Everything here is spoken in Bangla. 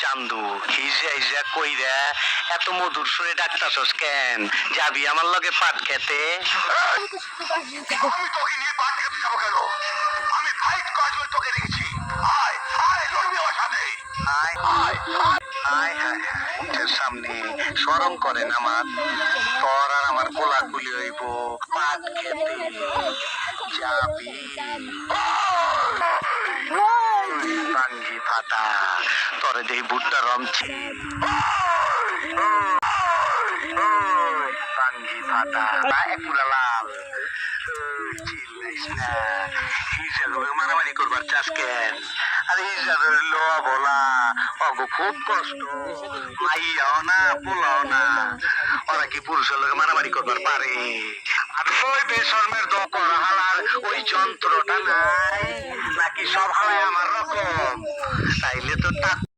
চান্দু হিজা হিজা কইরা এত মধুর সুরে ডাকতাছস কেন? যাবি আমার লগে পাট খেতে? আমি তোকে নিয়ে পাট খেতে যাবো কেন? আমি ফাইট করার জন্য তোকে রেখেছি। আয় আয় লড়বি আমার সাথে। আয় আয় আয় হায় মুখের সামনে শরম করেন আমার। তোর আর আমার কোলাকুলি হইব পাট খেতে। যাবি টাঙ্গি ফাটা তোরে দেই বুটটা রমছি। টাঙ্গি ফাটা একুলা লাল চিল্লাইস না। হিজা লগে মারামারি করবার চাস কেন? আরে হিজা ল বলা অগো খুব কষ্ট। মাইয়াও না পোলাও না, ওরা কি পুরুষের লগে মারামারি করবার পারে? আর ওই বেশর্মের দকর হালার ওই যন্ত্রটা নাই নাকি সব হালায় আমার রকম? তাইলে তো